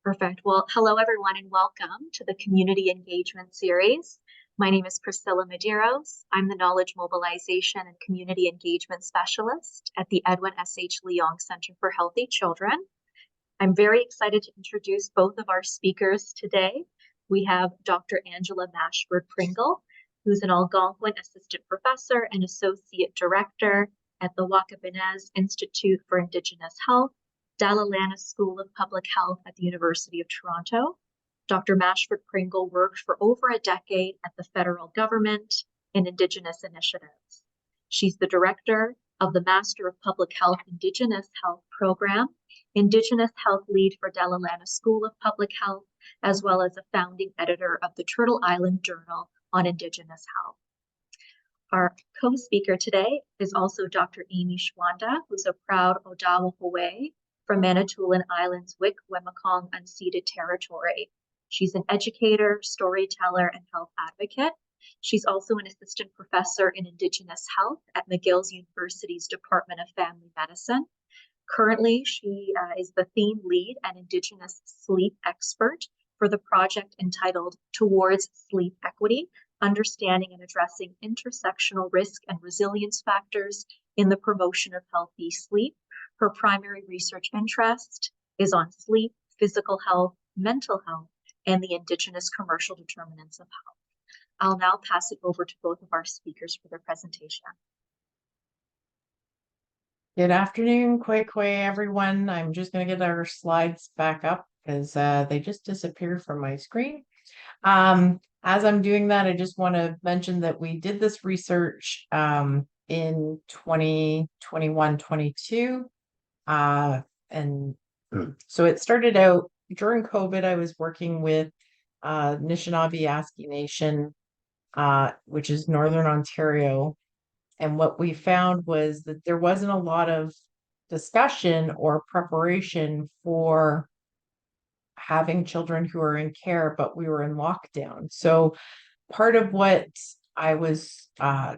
Perfect. Well, hello everyone and welcome to the Community Engagement Series. My name is Priscilla Medeiros. I'm the Knowledge Mobilization and Community Engagement Specialist at the Edwin S.H. Leong Center for Healthy Children. I'm very excited to introduce both of our speakers today. We have Dr. Angela Mashford-Pringle, who's an Algonquin Assistant Professor and Associate Director at the Waakebiness Institute for Indigenous Health, Dalla Lana School of Public Health at the University of Toronto. Dr. Mashford-Pringle worked for over a decade at the federal government in Indigenous initiatives. She's the director of the Master of Public Health Indigenous Health Program, Indigenous Health Lead for Dalla Lana School of Public Health, as well as a founding editor of the Turtle Island Journal on Indigenous Health. Our co-speaker today is also Dr. Amy Schwanda, who's a proud Odawa Hawaii from Manitoulin Island's Wikwemikong unceded territory. She's an educator, storyteller, and health advocate. She's also an assistant professor in Indigenous health at McGill's University's Department of Family Medicine. Currently, she is the theme lead and Indigenous sleep expert for the project entitled Towards Sleep Equity, Understanding and Addressing Intersectional Risk and Resilience Factors in the Promotion of Healthy Sleep. Her primary research interest is on sleep, physical health, mental health, and the Indigenous commercial determinants of health. I'll now pass it over to both of our speakers for their presentation. Good afternoon, Kway everyone. I'm just going to get our slides back up because they just disappeared from my screen. As I'm doing that, I just want to mention that we did this research in 2021-22. And so it started out during COVID. I was working with Anishinaabe Nation, which is Northern Ontario. And what we found was that there wasn't a lot of discussion or preparation for having children who are in care, but we were in lockdown. So part of what I was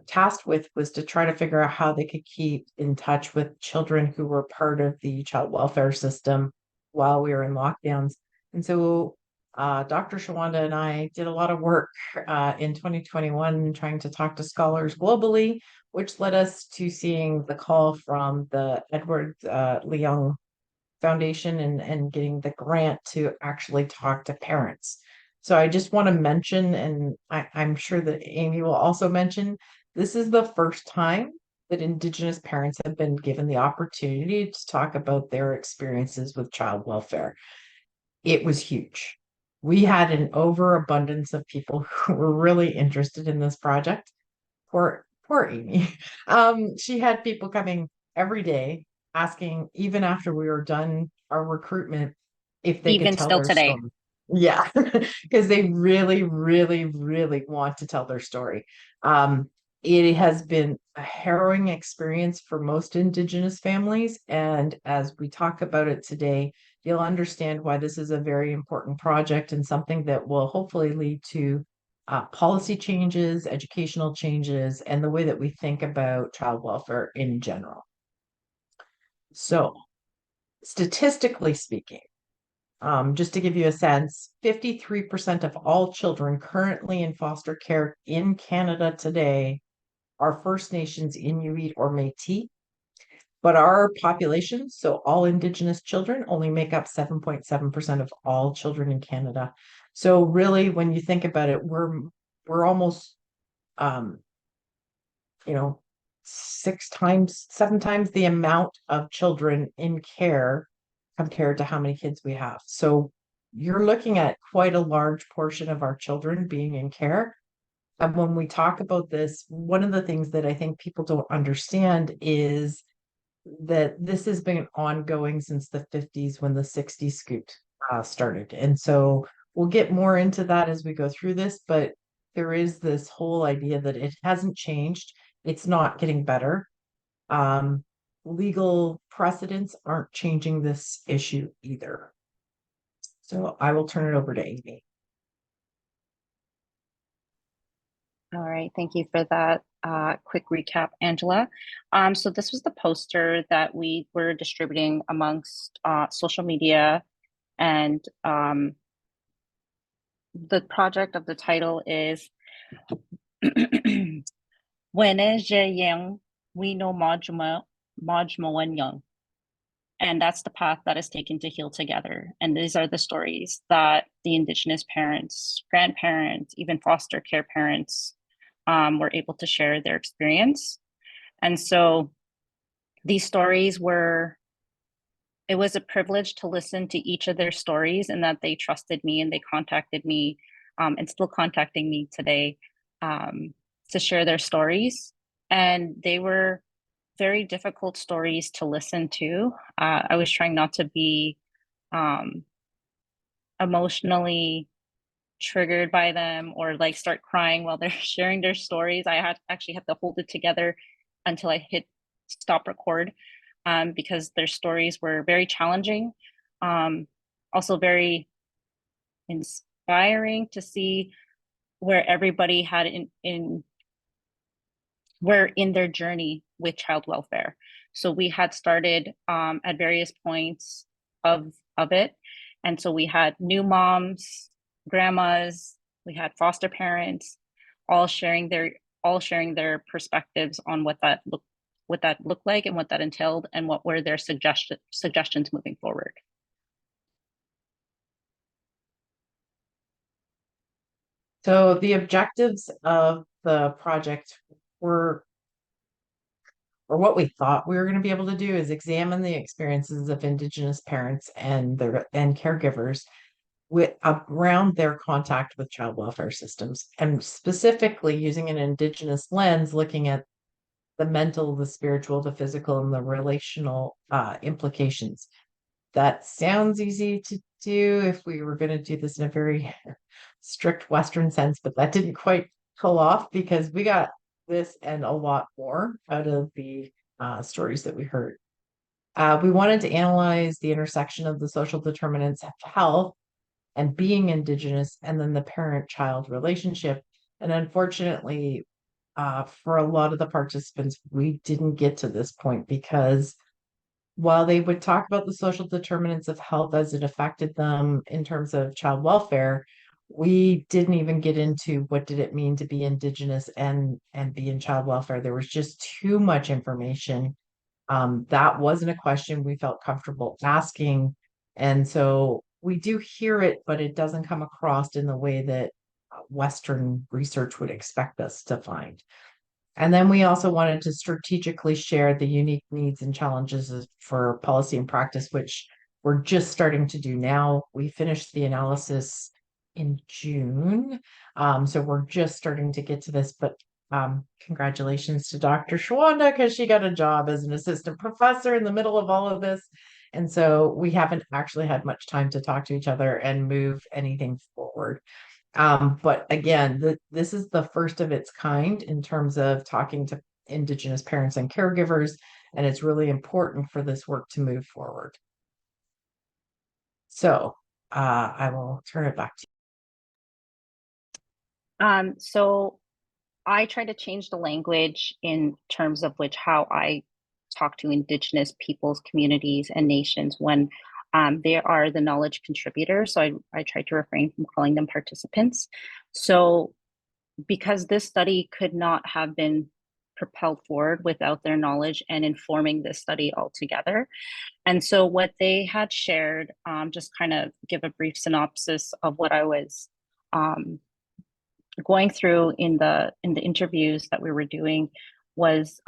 tasked with was to try to figure out how they could keep in touch with children who were part of the child welfare system while we were in lockdowns. And so Dr. Shawanda and I did a lot of work in 2021 trying to talk to scholars globally, which led us to seeing the call from the Edward Leong Foundation and getting the grant to actually talk to parents. So I just want to mention, and I'm sure that Amy will also mention, this is the first time that Indigenous parents have been given the opportunity to talk about their experiences with child welfare. It was huge. We had an overabundance of people who were really interested in this project. Poor Amy. She had people coming every day asking, even after we were done our recruitment, if they could tell their story. Yeah, because they really, really, really want to tell their story. It has been a harrowing experience for most Indigenous families. And as we talk about it today, you'll understand why this is a very important project and something that will hopefully lead to policy changes, educational changes, and the way that we think about child welfare in general. So, statistically speaking, just to give you a sense, 53% of all children currently in foster care in Canada today are First Nations, Inuit, or Métis. But our population, so all Indigenous children, only make up 7.7% of all children in Canada. So really, when you think about it, we're almost, 7 times the amount of children in care compared to how many kids we have. So you're looking at quite a large portion of our children being in care. And when we talk about this, one of the things that I think people don't understand is that this has been ongoing since the 50s when the 60s scoot started. And so we'll get more into that as we go through this, but there is this whole idea that it hasn't changed. It's not getting better. Legal precedents aren't changing this issue either. So I will turn it over to Amy. All right, thank you for that quick recap, Angela. So this was the poster that we were distributing amongst social media And the project of the title is Waaneziyenhwiininoodjimoowayin. And that's the path that is taken to heal together. And these are the stories that the Indigenous parents, grandparents, even foster care parents were able to share their experience. And so these stories it was a privilege to listen to each of their stories, and that they trusted me and they contacted me and still contacting me today to share their stories. And they were very difficult stories to listen to. I was trying not to be emotionally triggered by them or like start crying while they're sharing their stories. I actually had to hold it together until I hit stop record because their stories were very challenging, also very inspiring to see where everybody had were in their journey with child welfare. So we had started at various points of it. And so we had new moms, grandmas, we had foster parents, all sharing their perspectives on what that looked like and what that entailed and what were their suggestions moving forward. So the objectives of the project were, or what we thought we were going to be able to do, is examine the experiences of Indigenous parents and caregivers around their contact with child welfare systems, and specifically using an Indigenous lens, looking at the mental, the spiritual, the physical, and the relational implications. That sounds easy to do if we were going to do this in a very strict Western sense, but that didn't quite pull off, because we got this and a lot more out of the stories that we heard. We wanted to analyze the intersection of the social determinants of health and being Indigenous, and then the parent-child relationship. And unfortunately, for a lot of the participants, we didn't get to this point, because while they would talk about the social determinants of health as it affected them in terms of child welfare, we didn't even get into what did it mean to be Indigenous and be in child welfare. There was just too much information. That wasn't a question we felt comfortable asking. And so we do hear it, but it doesn't come across in the way that Western research would expect us to find. And then we also wanted to strategically share the unique needs and challenges for policy and practice, which we're just starting to do now. We finished the analysis in June. So we're just starting to get to this, but congratulations to Dr. Shwanda, because she got a job as an assistant professor in the middle of all of this. And so we haven't actually had much time to talk to each other and move anything forward. But again, this is the first of its kind in terms of talking to Indigenous parents and caregivers, and it's really important for this work to move forward. So I will turn it back to you. So I try to change the language in terms of how I talk to Indigenous peoples, communities, and nations when they are the knowledge contributors. So I try to refrain from calling them participants. So because this study could not have been propelled forward without their knowledge and informing this study altogether. And so what they had shared, just kind of give a brief synopsis of what I was going through in the interviews that we were doing, was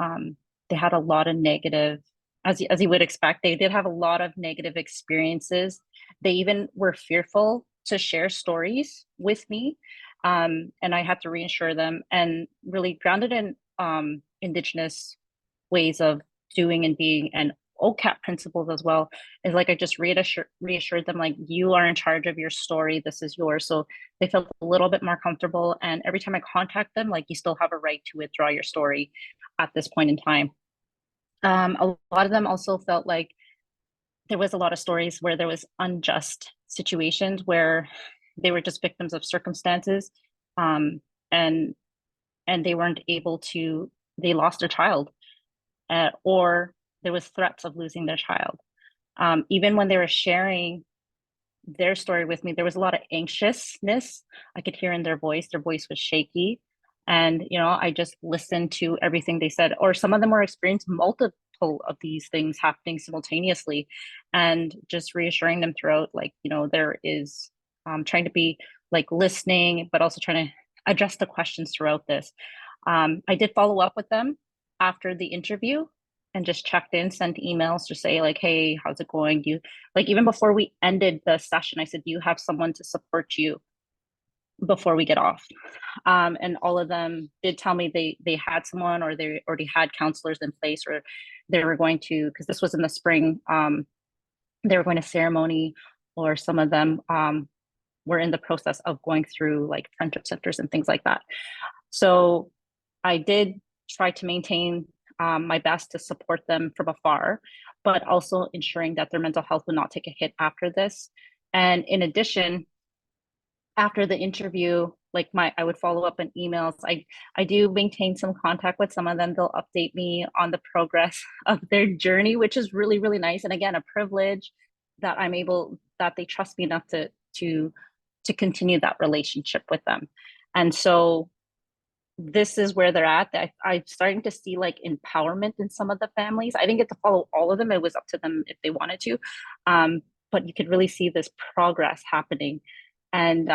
they had a lot of negative, as you would expect, they did have a lot of negative experiences. They even were fearful to share stories with me. And I had to reassure them, and really grounded in Indigenous ways of doing and being, and OCAP principles as well, is like I just reassured them, like, you are in charge of your story, this is yours. So they felt a little bit more comfortable. And every time I contact them, like, you still have a right to withdraw your story at this point in time. A lot of them also felt like there was a lot of stories where there was unjust situations where they were just victims of circumstances, and they weren't able to, they lost their child, or there was threats of losing their child. Even when they were sharing their story with me, there was a lot of anxiousness I could hear in their voice. Their voice was shaky. And, I just listened to everything they said, or some of them were experiencing multiple of these things happening simultaneously, and just reassuring them throughout, like, there is trying to be like listening, but also trying to address the questions throughout this. I did follow up with them after the interview and just checked in, sent emails to say like, hey, how's it going? Do you, like, even before we ended the session, I said, do you have someone to support you before we get off? And all of them did tell me they had someone, or they already had counselors in place, or they were going to, because this was in the spring, they were going to ceremony, or some of them were in the process of going through like friendship centers and things like that. So I did try to maintain my best to support them from afar, but also ensuring that their mental health would not take a hit after this. And in addition, after the interview, like I would follow up in emails. I do maintain some contact with some of them. They'll update me on the progress of their journey, which is really, really nice. And again, a privilege that that they trust me enough to continue that relationship with them. And so this is where they're at. I'm starting to see like empowerment in some of the families. I didn't get to follow all of them. It was up to them if they wanted to. But you could really see this progress happening. And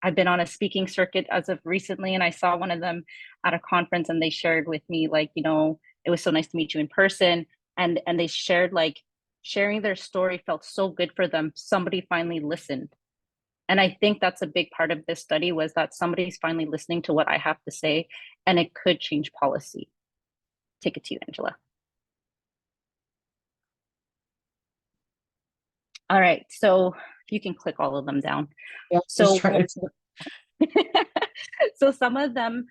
I've been on a speaking circuit as of recently, and I saw one of them at a conference, and they shared with me like, it was so nice to meet you in person. And they shared like sharing their story felt so good for them. Somebody finally listened. And I think that's a big part of this study, was that somebody's finally listening to what I have to say, and it could change policy. Take it to you, Angela. All right, so if you can click all of them down. Yeah, so so some of them,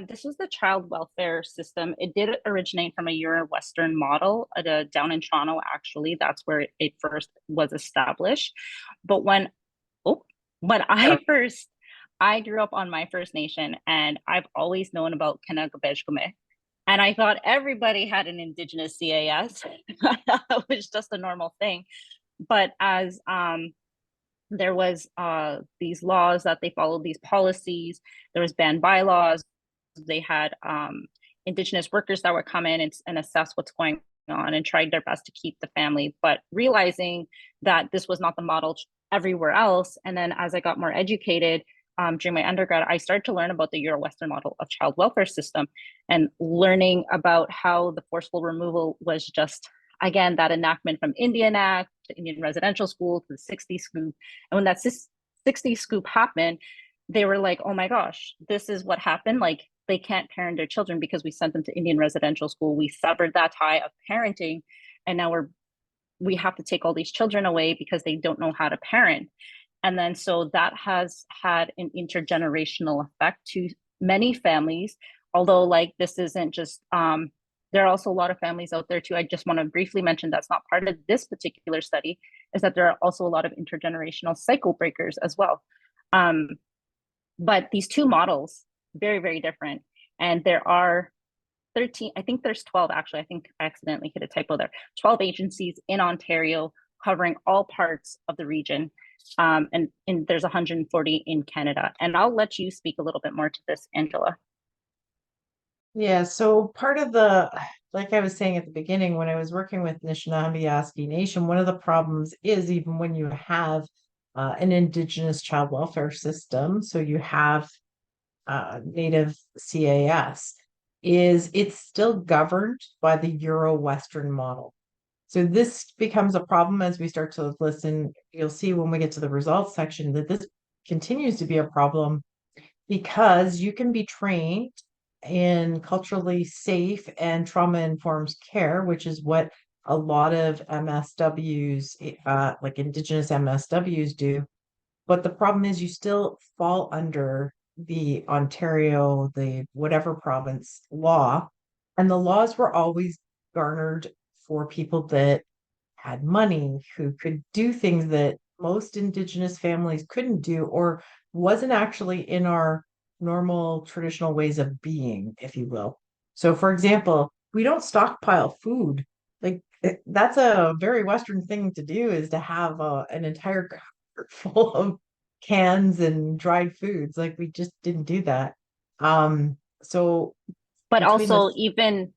this was the child welfare system. It did originate from a Euro-Western model down in Toronto, actually. That's where it first was established. But when I grew up on my First Nation, and I've always known about Kanakabeshkume. And I thought everybody had an Indigenous CAS. It was just a normal thing. But as there was these laws that they followed, these policies, there was banned bylaws, they had Indigenous workers that would come in and assess what's going on and tried their best to keep the family, but realizing that this was not the model everywhere else. And then as I got more educated during my undergrad, I started to learn about the Euro-Western model of child welfare system, and learning about how the forceful removal was just, again, that enactment from Indian Act, the Indian Residential School, to the 60 scoop. And when that 60 scoop happened, they were like, oh my gosh, this is what happened. Like, they can't parent their children because we sent them to Indian Residential School. We severed that tie of parenting, and now we have to take all these children away because they don't know how to parent. And then so that has had an intergenerational effect to many families, although like this isn't just there are also a lot of families out there too. I just want to briefly mention that's not part of this particular study, is that there are also a lot of intergenerational cycle breakers as well. But these two models, very, very different. And there are 13, I think there's 12 actually, I think I accidentally hit a typo there, 12 agencies in Ontario covering all parts of the region. And there's 140 in Canada. And I'll let you speak a little bit more to this, Angela. Yeah, so part of the, like I was saying at the beginning, when I was working with Anishinaabe Nation, one of the problems is, even when you have an Indigenous child welfare system, so you have Native CAS, is it's still governed by the Euro-Western model. So this becomes a problem as we start to listen. You'll see when we get to the results section that this continues to be a problem, because you can be trained in culturally safe and trauma-informed care, which is what a lot of MSWs, like Indigenous MSWs, do. But the problem is you still fall under the Ontario, the whatever province law. And the laws were always garnered for people that had money, who could do things that most Indigenous families couldn't do, or wasn't actually in our normal traditional ways of being, if you will. So, for example, we don't stockpile food. Like, that's a very Western thing to do, is to have an entire cart full of cans and dried foods. Like, we just didn't do that. So But between also this, even,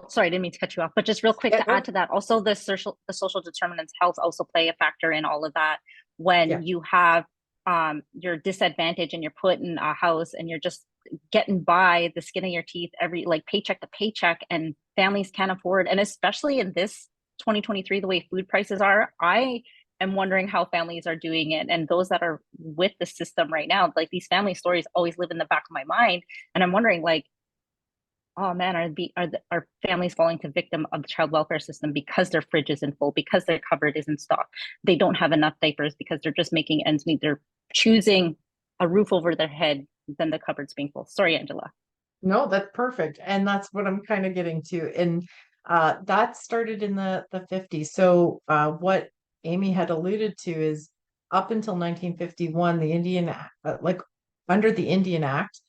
sorry, I didn't mean to cut you off, but just real quick yeah, to add no, to that, also the social determinants of health also play a factor in all of that. yeah, When you have you're disadvantaged and you're put in a house and you're just getting by the skin of your teeth every like paycheck to paycheck, and families can't afford, and especially in this 2023, the way food prices are, I am wondering how families are doing it, and those that are with the system right now, like these family stories always live in the back of my mind, and I'm wondering like, oh man, are families falling to victim of the child welfare system because their fridge isn't full, because their cupboard isn't stocked, they don't have enough diapers because they're just making ends meet, they're choosing a roof over their head than the cupboard's being full. Sorry, Angela. no, that's perfect. And that's what I'm kind of getting to. And that started in the 50s. So what Amy had alluded to is, up until 1951, the like under the Indian Act,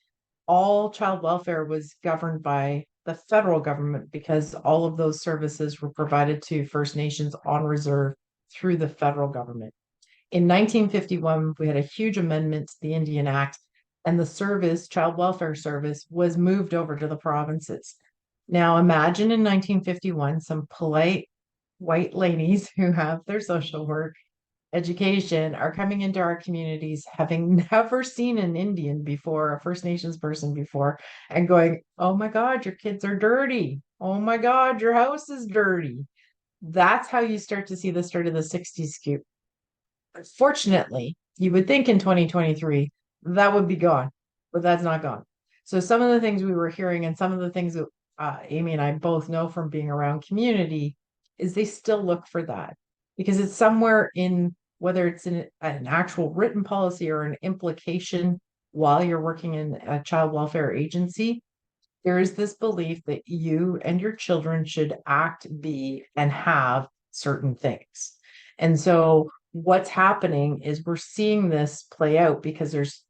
all child welfare was governed by the federal government, because all of those services were provided to First Nations on reserve through the federal government. In 1951, we had a huge amendment to the Indian Act, and the service, child welfare service, was moved over to the provinces. Now, imagine in 1951, some polite white ladies who have their social work education are coming into our communities, having never seen an Indian before, a First Nations person before, and going, "Oh my God, your kids are dirty. Oh my God, your house is dirty." That's how you start to see the start of the 60s scoop. Fortunately, you would think in 2023 that would be gone, but that's not gone. So some of the things we were hearing, and some of the things that Amy and I both know from being around community, is they still look for that, because it's somewhere in, whether it's in an actual written policy or an implication while you're working in a child welfare agency, there is this belief that you and your children should act, be, and have certain things. And so what's happening is we're seeing this play out, because there's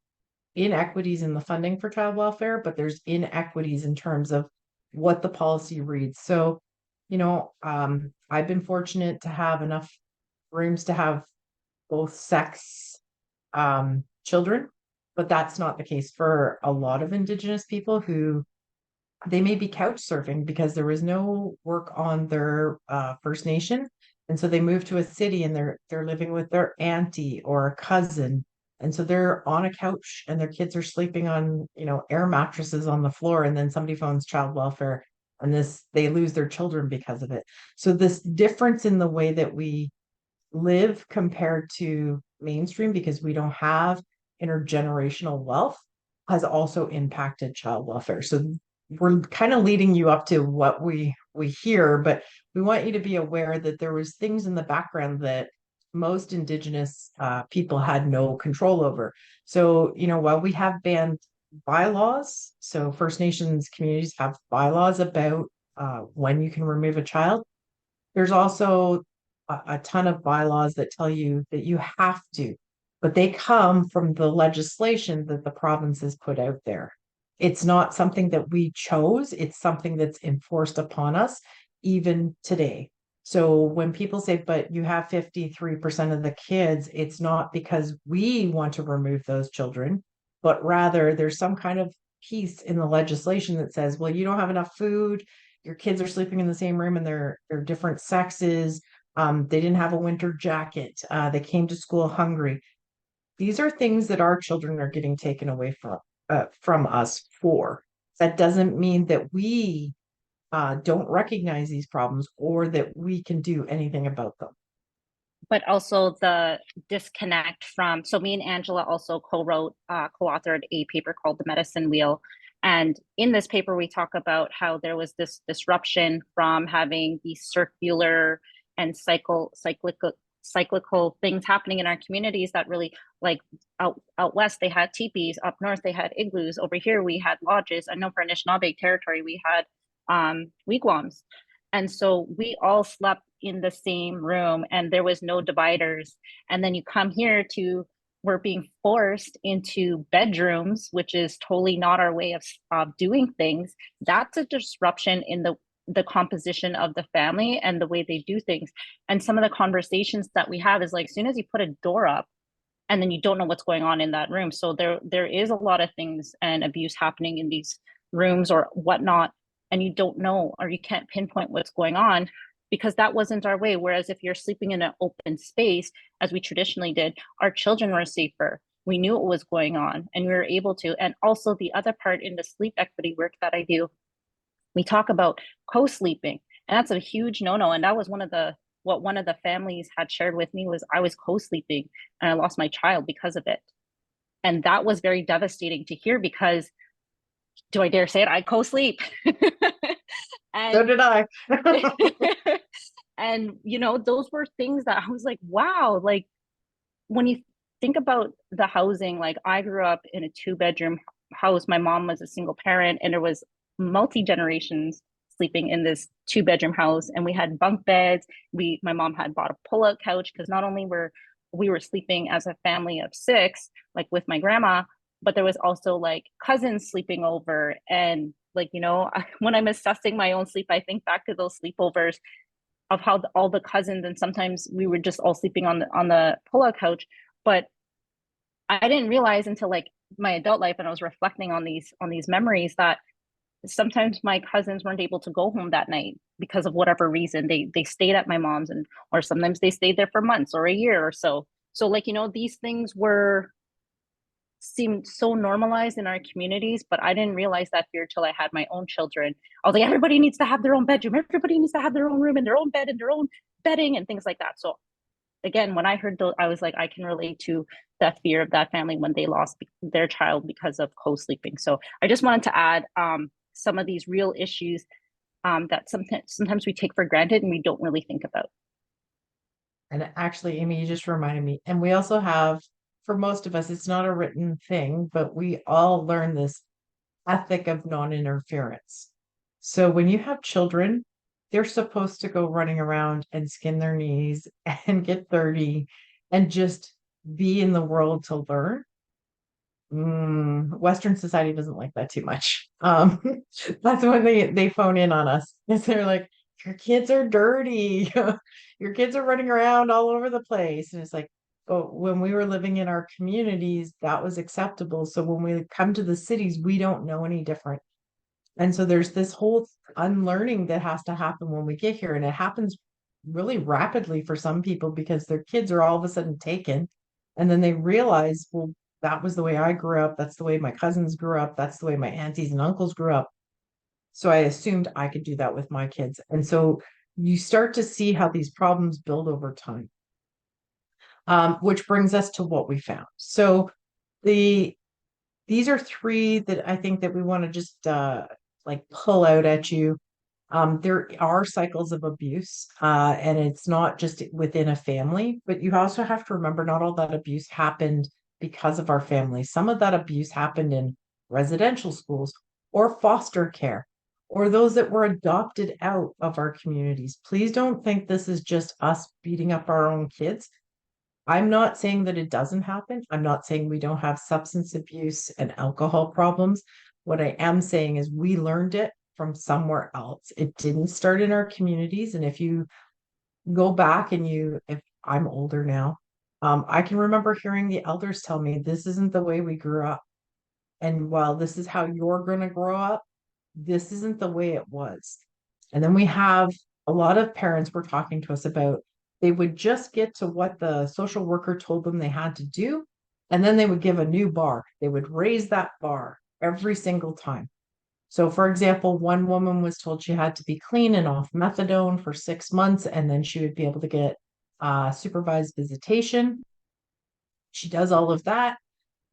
inequities in the funding for child welfare, but there's inequities in terms of what the policy reads. So, I've been fortunate to have enough rooms to have both sex children, but that's not the case for a lot of Indigenous people, who they may be couch surfing because there was no work on their First Nation. And so they move to a city, and they're living with their auntie or a cousin. And so they're on a couch, and their kids are sleeping on, air mattresses on the floor. And then somebody phones child welfare, and they lose their children because of it. So this difference in the way that we live compared to mainstream, because we don't have intergenerational wealth, has also impacted child welfare. So we're kind of leading you up to what we hear, but we want you to be aware that there was things in the background that most Indigenous people had no control over. So, while we have banned bylaws, so First Nations communities have bylaws about when you can remove a child, there's also a ton of bylaws that tell you that you have to, but they come from the legislation that the province has put out there. It's not something that we chose, it's something that's enforced upon us even today. So when people say, but you have 53% of the kids, it's not because we want to remove those children, but rather there's some kind of piece in the legislation that says, well, you don't have enough food, your kids are sleeping in the same room, and they're different sexes. They didn't have a winter jacket. They came to school hungry. These are things that our children are getting taken away from us for. That doesn't mean that we don't recognize these problems, or that we can do anything about them. But also the disconnect from, so me and Angela also co-authored a paper called The Medicine Wheel. And in this paper, we talk about how there was this disruption from having these circular and cyclical things happening in our communities that really, like out west, they had teepees, up north, they had igloos. Over here, we had lodges. I know for Anishinaabe territory, we had wigwams. And so we all slept in the same room, and there was no dividers. And then you come here to, we're being forced into bedrooms, which is totally not our way of doing things. That's a disruption in the the composition of the family and the way they do things. And some of the conversations that we have is like, as soon as you put a door up, and then you don't know what's going on in that room. So there is a lot of things and abuse happening in these rooms or whatnot, and you don't know, or you can't pinpoint what's going on, because that wasn't our way. Whereas if you're sleeping in an open space, as we traditionally did, our children were safer. We knew what was going on and we were able to. And also the other part in the sleep equity work that I do, we talk about co-sleeping, and that's a huge no-no. And that was what one of the families had shared with me was, I was co-sleeping and I lost my child because of it. And that was very devastating to hear, because do I dare say it? I co-sleep. And So did I. and those were things that I was like, wow, like when you think about the housing, like I grew up in a 2-bedroom house. My mom was a single parent, and there was multi-generations sleeping in this 2-bedroom house, and we had bunk beds. My mom had bought a pull-out couch, because not only were we sleeping as a family of 6, like with my grandma, but there was also like cousins sleeping over. And like, when I'm assessing my own sleep, I think back to those sleepovers of how all the cousins, and sometimes we were just all sleeping on the pull-out couch. But I didn't realize until like my adult life, and I was reflecting on these memories, that sometimes my cousins weren't able to go home that night because of whatever reason. They stayed at my mom's, or sometimes they stayed there for months or a year or so. So like, these things seemed so normalized in our communities, but I didn't realize that fear till I had my own children. I was like, everybody needs to have their own bedroom. Everybody needs to have their own room and their own bed and their own bedding and things like that. So again, when I heard those, I was like, I can relate to that fear of that family when they lost their child because of co-sleeping. So I just wanted to add some of these real issues that sometimes we take for granted and we don't really think about. And actually, Amy, you just reminded me. And we also have, for most of us, it's not a written thing, but we all learn this ethic of non-interference. So when you have children, they're supposed to go running around and skin their knees and get dirty and just be in the world to learn. Western society doesn't like that too much. That's when they phone in on us, because they're like, your kids are dirty. Your kids are running around all over the place. And it's like, but when we were living in our communities, that was acceptable. So when we come to the cities, we don't know any different. And so there's this whole unlearning that has to happen when we get here. And it happens really rapidly for some people, because their kids are all of a sudden taken. And then they realize, well, that was the way I grew up. That's the way my cousins grew up. That's the way my aunties and uncles grew up. So I assumed I could do that with my kids. And so you start to see how these problems build over time, which brings us to what we found. So these are 3 that I think that we want to just like pull out at you. There are cycles of abuse, and it's not just within a family, but you also have to remember, not all that abuse happened because of our family. Some of that abuse happened in residential schools or foster care, or those that were adopted out of our communities. Please don't think this is just us beating up our own kids. I'm not saying that it doesn't happen. I'm not saying we don't have substance abuse and alcohol problems. What I am saying is we learned it from somewhere else. It didn't start in our communities. And if you go back and if I'm older now, I can remember hearing the elders tell me, this isn't the way we grew up. And while this is how you're going to grow up, this isn't the way it was. And then we have a lot of parents were talking to us about, they would just get to what the social worker told them they had to do, and then they would give a new bar. They would raise that bar every single time. So, for example, one woman was told she had to be clean and off methadone for 6 months, and then she would be able to get supervised visitation. She does all of that,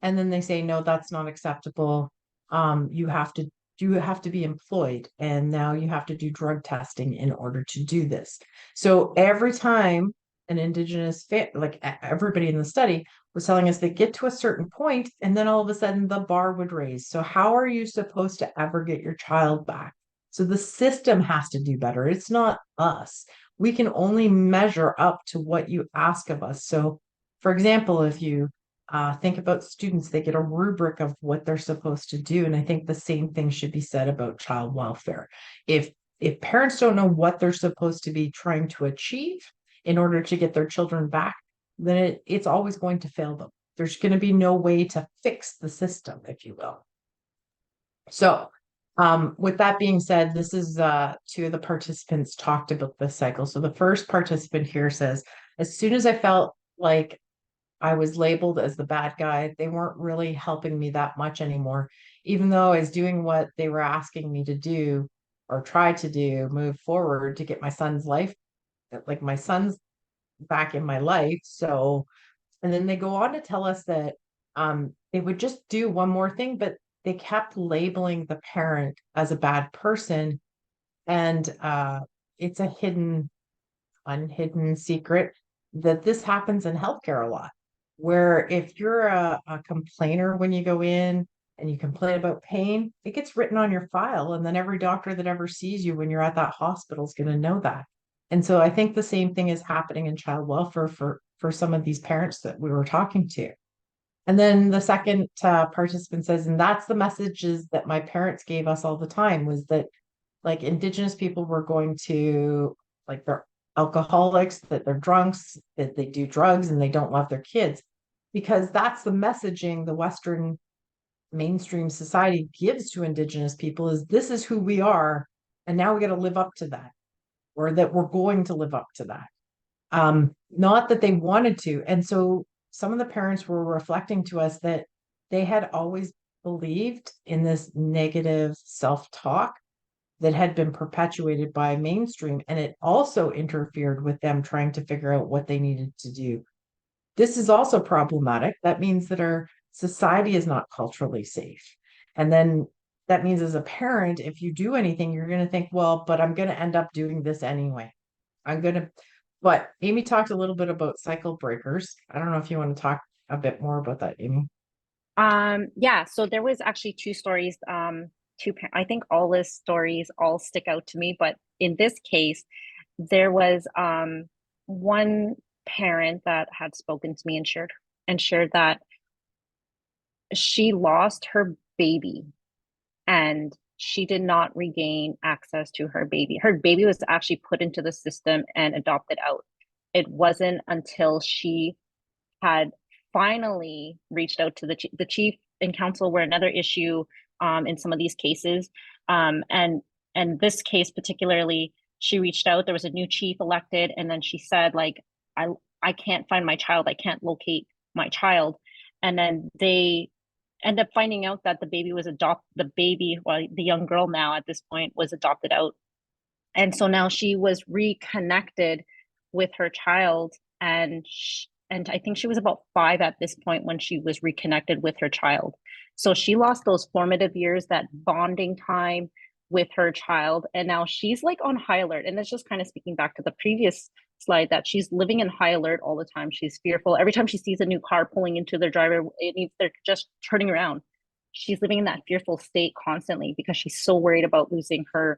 and then they say, no, that's not acceptable. You have to be employed, and now you have to do drug testing in order to do this. So every time an Indigenous like everybody in the study was telling us, they get to a certain point and then all of a sudden the bar would raise. So how are you supposed to ever get your child back? So the system has to do better. It's not us. We can only measure up to what you ask of us. So for example, if you think about students, they get a rubric of what they're supposed to do. And I think the same thing should be said about child welfare. If if parents don't know what they're supposed to be trying to achieve in order to get their children back, then it's always going to fail them. There's going to be no way to fix the system, if you will. So, with that being said, this is two of the participants talked about this cycle. So the first participant here says, as soon as I felt like I was labeled as the bad guy, they weren't really helping me that much anymore, even though I was doing what they were asking me to do or try to do, move forward to get my son's life, like my son's back in my life. So, and then they go on to tell us that they would just do one more thing, but they kept labeling the parent as a bad person. And it's a unhidden secret that this happens in healthcare a lot, where if you're a complainer when you go in and you complain about pain, it gets written on your file. And then every doctor that ever sees you when you're at that hospital is going to know that. And so I think the same thing is happening in child welfare for some of these parents that we were talking to. And then the second participant says, and that's the messages that my parents gave us all the time, was that like Indigenous people were going to, like, they're alcoholics, that they're drunks, that they do drugs and they don't love their kids. Because that's the messaging the Western mainstream society gives to Indigenous people, is this is who we are. And now we got to live up to that, or that we're going to live up to that. Not that they wanted to. And so some of the parents were reflecting to us that they had always believed in this negative self-talk that had been perpetuated by mainstream, and it also interfered with them trying to figure out what they needed to do. This is also problematic. That means that our society is not culturally safe. And then that means, as a parent, if you do anything, you're going to think, well, but I'm going to end up doing this anyway. But Amy talked a little bit about cycle breakers. I don't know if you want to talk a bit more about that, Amy. Yeah, so there was actually two stories. I think all the stories all stick out to me, but in this case, there was one parent that had spoken to me and shared that she lost her baby and she did not regain access to her baby. Her baby was actually put into the system and adopted out. It wasn't until she had finally reached out to the chief and council were another issue in some of these cases. And this case particularly, she reached out. There was a new chief elected, and then she said, like, I can't find my child. I can't locate my child. And then they end up finding out that the young girl now at this point was adopted out. And so now she was reconnected with her child, and I think she was about 5 at this point when she was reconnected with her child. So she lost those formative years, that bonding time with her child, and now she's like on high alert. And it's just kind of speaking back to the previous slide, that she's living in high alert all the time. She's fearful every time she sees a new car pulling into their driveway. They're just turning around. She's living in that fearful state constantly because she's so worried about losing her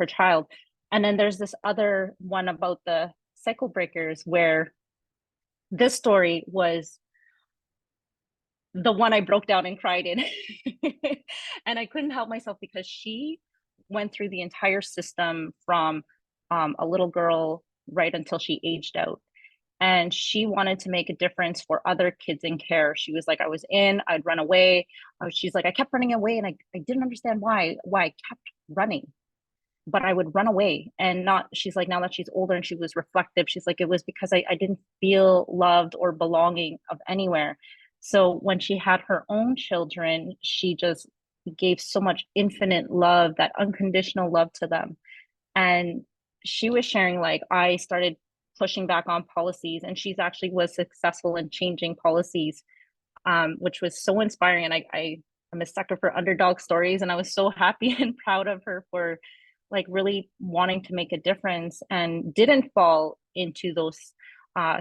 child. And then there's this other one about the cycle breakers, where this story was the one I broke down and cried in. And I couldn't help myself because she went through the entire system from a little girl right until she aged out. And she wanted to make a difference for other kids in care. She was like, I'd run away. She's like, I kept running away, and I didn't understand why I kept running. But I would run away, and she's like, now that she's older and she was reflective, she's like, it was because I didn't feel loved or belonging of anywhere. So when she had her own children, she just gave so much infinite love, that unconditional love to them. And she was sharing, like, I started pushing back on policies, and she's actually was successful in changing policies, which was so inspiring. And I'm a sucker for underdog stories, and I was so happy and proud of her for like really wanting to make a difference and didn't fall into those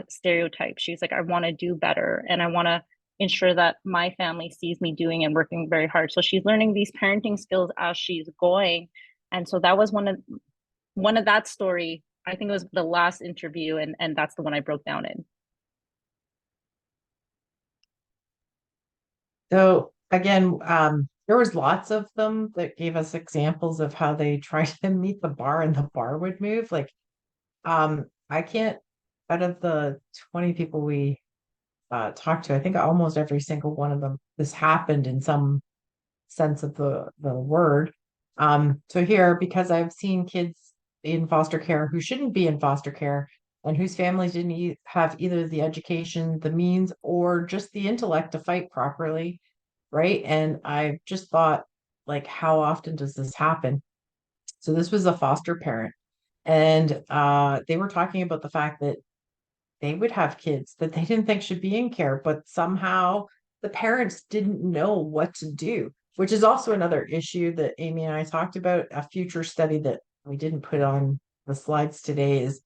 stereotypes. She's like, I want to do better, and I want to ensure that my family sees me doing and working very hard. So she's learning these parenting skills as she's going. And so that was one of that story. I think it was the last interview, and that's the one I broke down in. So again, There was lots of them that gave us examples of how they tried to meet the bar and the bar would move. Like, I can't, out of the 20 people we talked to, I think almost every single one of them, this happened in some sense of the word. So here, because I've seen kids in foster care who shouldn't be in foster care and whose families didn't have either the education, the means, or just the intellect to fight properly, right? And I just thought, like, how often does this happen? So this was a foster parent, and they were talking about the fact that they would have kids that they didn't think should be in care, but somehow the parents didn't know what to do, which is also another issue that Amy and I talked about. A future study that we didn't put on the slides today is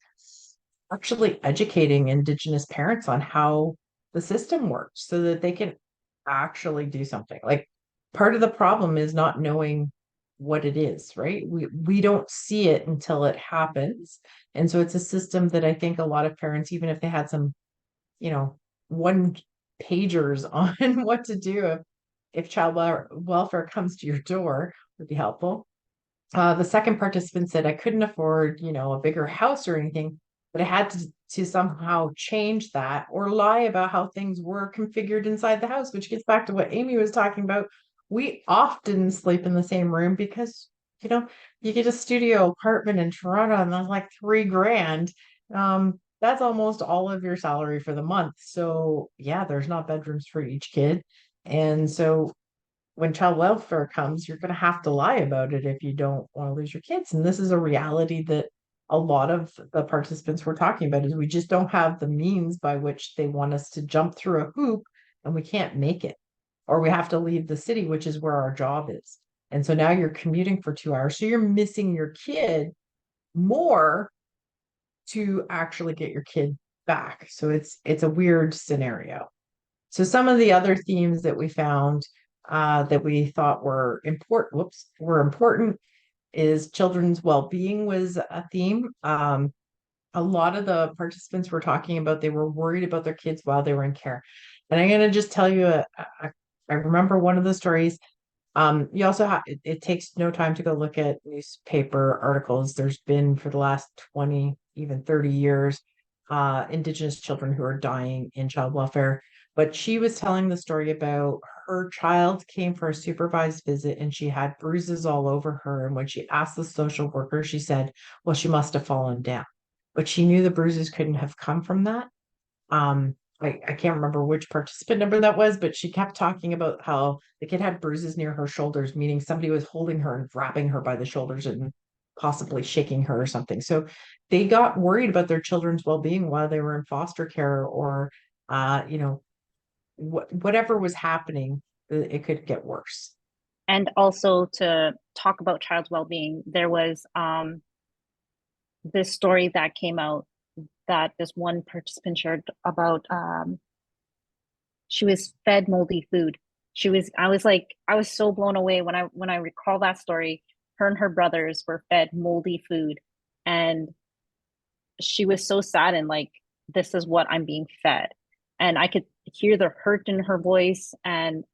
actually educating Indigenous parents on how the system works so that they can actually do something. Like, part of the problem is not knowing what it is, right? We don't see it until it happens. And so it's a system that I think a lot of parents, even if they had some, one pagers on what to do if child welfare comes to your door, would be helpful. The second participant said, I couldn't afford, a bigger house or anything, but I had to somehow change that or lie about how things were configured inside the house, which gets back to what Amy was talking about. We often sleep in the same room because, you get a studio apartment in Toronto and that's like $3,000. That's almost all of your salary for the month. So yeah, there's not bedrooms for each kid. And so when child welfare comes, you're going to have to lie about it if you don't want to lose your kids. And this is a reality that a lot of the participants were talking about, is we just don't have the means by which they want us to jump through a hoop and we can't make it. Or we have to leave the city, which is where our job is. And so now you're commuting for 2 hours. So you're missing your kid more to actually get your kid back. So it's a weird scenario. So some of the other themes that we found that we thought were important is children's well-being was a theme. A lot of the participants were talking about they were worried about their kids while they were in care. And I'm going to just tell you, I remember one of the stories. You also have, it takes no time to go look at newspaper articles. There's been for the last 20, even 30 years, Indigenous children who are dying in child welfare. But she was telling the story about her child came for a supervised visit and she had bruises all over her. And when she asked the social worker, she said, well, she must have fallen down. But she knew the bruises couldn't have come from that. I can't remember which participant number that was, but she kept talking about how the kid had bruises near her shoulders, meaning somebody was holding her and grabbing her by the shoulders and possibly shaking her or something. So they got worried about their children's well-being while they were in foster care, or whatever was happening, it could get worse. And also, to talk about child's well-being, there was this story that came out that this one participant shared about. She was fed moldy food. I was so blown away when I recall that story. Her and her brothers were fed moldy food, and she was so sad, and like, this is what I'm being fed. And I could hear the hurt in her voice and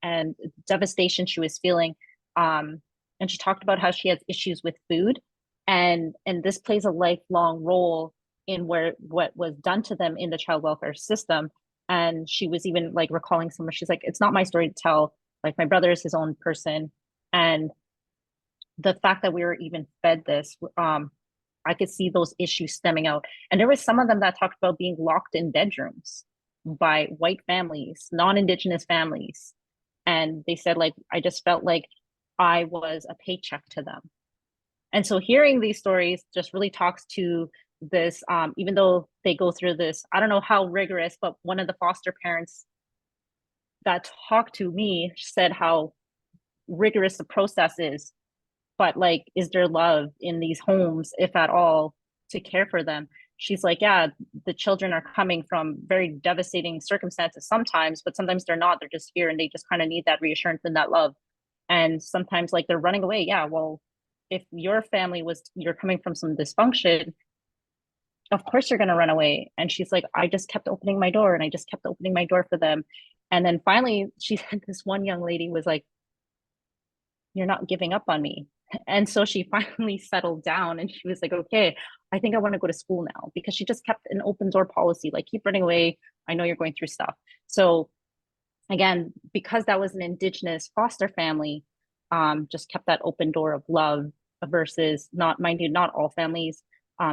devastation she was feeling. And she talked about how she has issues with food, and this plays a lifelong role in what was done to them in the child welfare system. And she was even like recalling someone. She's like, it's not my story to tell. Like, my brother is his own person, and the fact that we were even fed this, I could see those issues stemming out. And there was some of them that talked about being locked in bedrooms by white families, non-Indigenous families. And they said, like, I just felt like I was a paycheck to them. And so hearing these stories just really talks to this, even though they go through this, I don't know how rigorous, but one of the foster parents that talked to me said how rigorous the process is. But like, is there love in these homes, if at all, to care for them? She's like, yeah, the children are coming from very devastating circumstances sometimes, but sometimes they're not. They're just here and they just kind of need that reassurance and that love. And sometimes, like, they're running away. Yeah, well, if you're coming from some dysfunction, of course you're going to run away. And she's like, I just kept opening my door and I just kept opening my door for them. And then finally, she said this one young lady was like, you're not giving up on me. And so she finally settled down and she was like, okay, I think I want to go to school now, because she just kept an open door policy, like, keep running away. I know you're going through stuff. So again, because that was an Indigenous foster family, just kept that open door of love versus, not, mind you, not all families.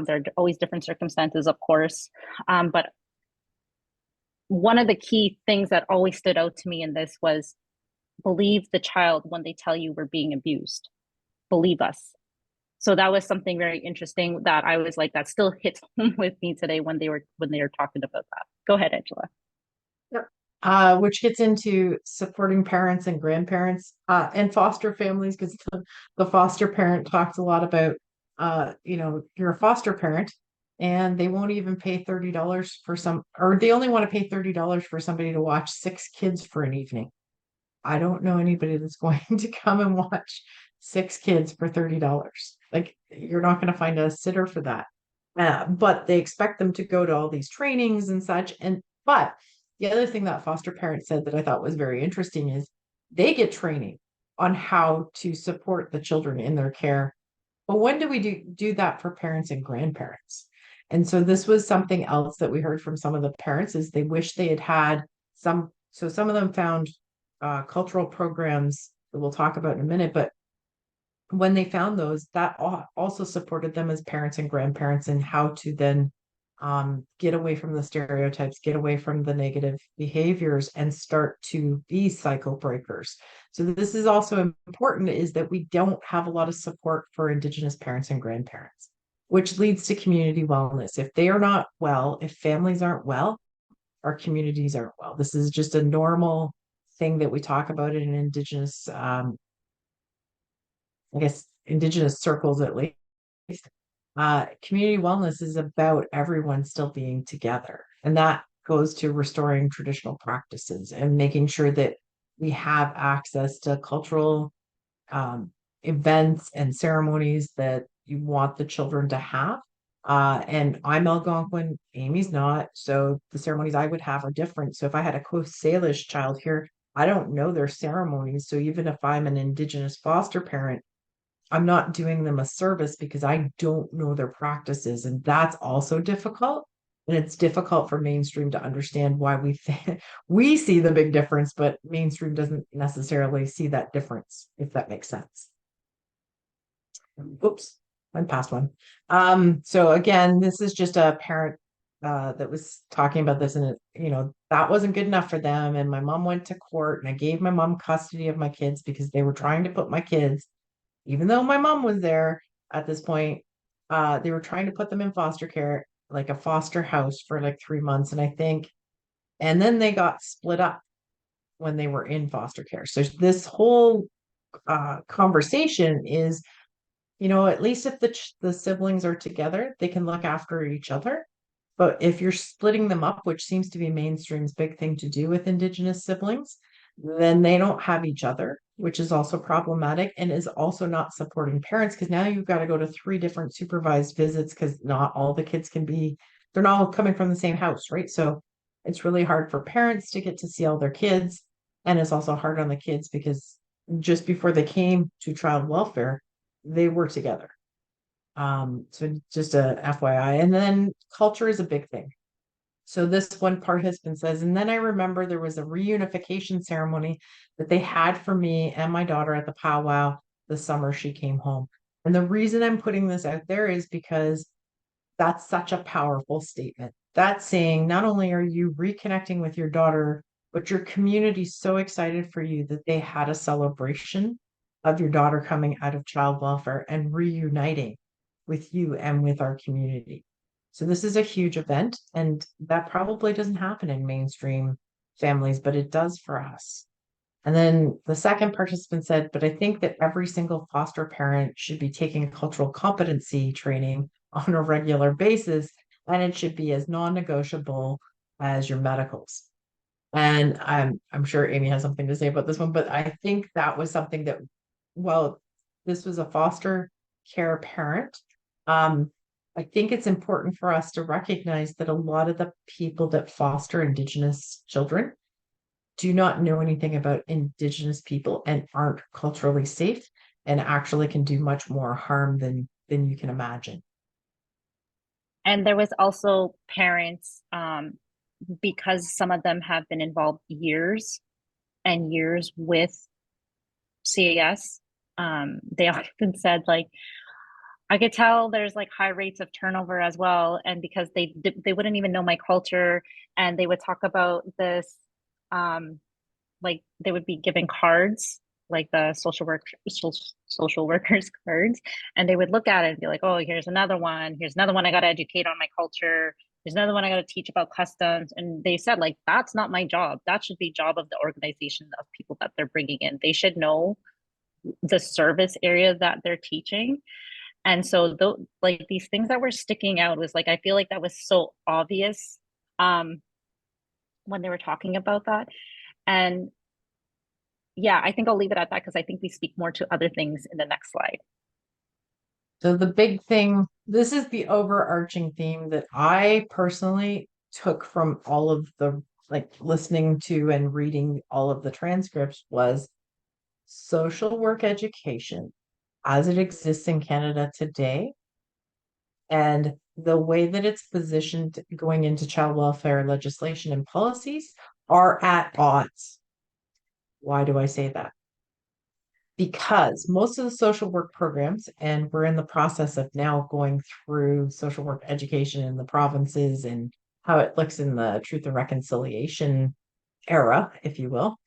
There are always different circumstances, of course. But one of the key things that always stood out to me in this was, believe the child when they tell you we're being abused. Believe us. So that was something very interesting that I was like, that still hits home with me today when they were talking about that. Go ahead, Angela. Which gets into supporting parents and grandparents and foster families, because the foster parent talks a lot about, you're a foster parent and they won't even pay $30 for or they only want to pay $30 for somebody to watch 6 kids for an evening. I don't know anybody that's going to come and watch 6 kids for $30. Like, you're not going to find a sitter for that. But they expect them to go to all these trainings and such. But the other thing that foster parent said that I thought was very interesting is they get training on how to support the children in their care. But when do we do that for parents and grandparents? And so this was something else that we heard from some of the parents, is they wish they had some. So some of them found cultural programs that we'll talk about in a minute, but when they found those, that also supported them as parents and grandparents in how to then get away from the stereotypes, get away from the negative behaviors, and start to be cycle breakers. So this is also important, is that we don't have a lot of support for Indigenous parents and grandparents, which leads to community wellness. If they are not well, if families aren't well, our communities aren't well. This is just a normal thing that we talk about in Indigenous, I guess, Indigenous circles at least. Community wellness is about everyone still being together. And that goes to restoring traditional practices and making sure that we have access to cultural events and ceremonies that you want the children to have. And I'm Algonquin, Amy's not. So the ceremonies I would have are different. So if I had a Coast Salish child here, I don't know their ceremonies. So even if I'm an Indigenous foster parent, I'm not doing them a service because I don't know their practices. And that's also difficult. And it's difficult for mainstream to understand why we see the big difference, but mainstream doesn't necessarily see that difference, if that makes sense. Oops, I'm past one. So again, this is just a parent that was talking about this, and that wasn't good enough for them. And my mom went to court, and I gave my mom custody of my kids because they were trying to put my kids, even though my mom was there at this point, they were trying to put them in foster care, like a foster house, for like 3 months. And then they got split up when they were in foster care. So this whole conversation is, at least if the siblings are together, they can look after each other. But if you're splitting them up, which seems to be mainstream's big thing to do with Indigenous siblings, then they don't have each other, which is also problematic and is also not supporting parents, because now you've got to go to 3 different supervised visits because not all the kids they're not all coming from the same house, right? So it's really hard for parents to get to see all their kids. And it's also hard on the kids because just before they came to child welfare, they were together. So just a FYI. And then culture is a big thing. So this one participant says, and then I remember there was a reunification ceremony that they had for me and my daughter at the powwow the summer she came home. And the reason I'm putting this out there is because that's such a powerful statement. That's saying not only are you reconnecting with your daughter, but your community's so excited for you that they had a celebration of your daughter coming out of child welfare and reuniting with you and with our community. So this is a huge event, and that probably doesn't happen in mainstream families, but it does for us. And then the second participant said, but I think that every single foster parent should be taking cultural competency training on a regular basis, and it should be as non-negotiable as your medicals. And I'm sure Amy has something to say about this one, but I think that was something that, well, this was a foster care parent. I think it's important for us to recognize that a lot of the people that foster Indigenous children do not know anything about Indigenous people and aren't culturally safe and actually can do much more harm than you can imagine. And there was also parents, because some of them have been involved years and years with CAS. They often said, like, I could tell there's like high rates of turnover as well, and because they wouldn't even know my culture, and they would talk about this, like they would be given cards, like the social workers cards, and they would look at it and be like, oh, here's another one. Here's another one I got to educate on my culture. There's another one I got to teach about customs. And they said, like, that's not my job. That should be job of the organization of people that they're bringing in. They should know the service area that they're teaching. And so like these things that were sticking out was like, I feel like that was so obvious when they were talking about that. And yeah, I think I'll leave it at that because I think we speak more to other things in the next slide. So the big thing, this is the overarching theme that I personally took from all of the, like, listening to and reading all of the transcripts, was social work education as it exists in Canada today and the way that it's positioned going into child welfare legislation and policies are at odds. Why do I say that? Because most of the social work programs, and we're in the process of now going through social work education in the provinces and how it looks in the Truth and Reconciliation era, if you will.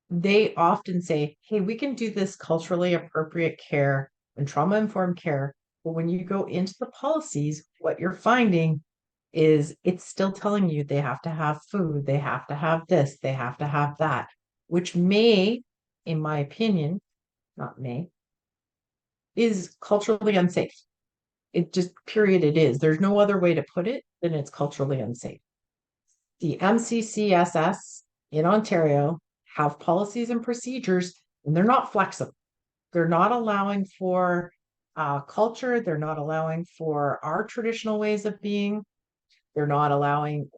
They often say, hey, we can do this culturally appropriate care and trauma-informed care. But when you go into the policies, what you're finding is it's still telling you they have to have food, they have to have this, they have to have that, which may, in my opinion, not may, is culturally unsafe. It just, period, it is. There's no other way to put it than it's culturally unsafe. The MCCSS in Ontario have policies and procedures, and they're not flexible. They're not allowing for culture. They're not allowing for our traditional ways of being. They're not allowing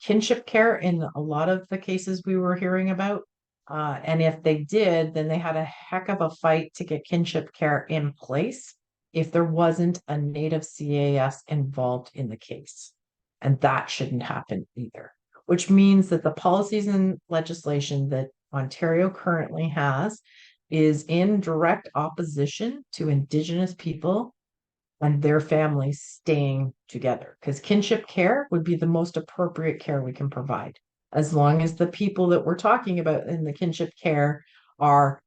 kinship care in a lot of the cases we were hearing about. And if they did, then they had a heck of a fight to get kinship care in place if there wasn't a Native CAS involved in the case. And that shouldn't happen either, which means that the policies and legislation that Ontario currently has is in direct opposition to Indigenous people and their families staying together, because kinship care would be the most appropriate care we can provide. As long as the people that we're talking about in the kinship care are,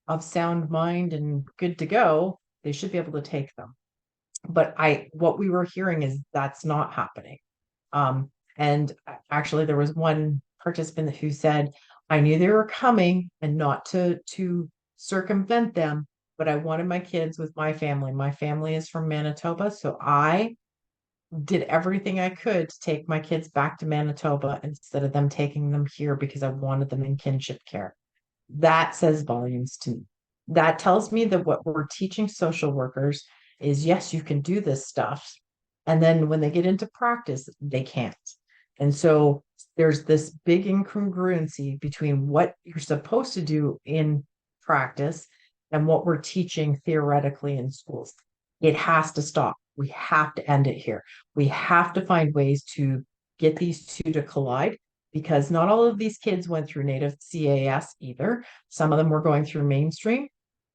of sound mind and good to go, they should be able to take them. But what we were hearing is that's not happening. And actually there was one participant who said, I knew they were coming and not to circumvent them, but I wanted my kids with my family. My family is from Manitoba, so I did everything I could to take my kids back to Manitoba instead of them taking them here because I wanted them in kinship care. That says volumes to me. That tells me that what we're teaching social workers is, yes, you can do this stuff. And then when they get into practice, they can't. And so there's this big incongruency between what you're supposed to do in practice and what we're teaching theoretically in schools. It has to stop. We have to end it here. We have to find ways to get these two to collide, because not all of these kids went through Native CAS either. Some of them were going through mainstream.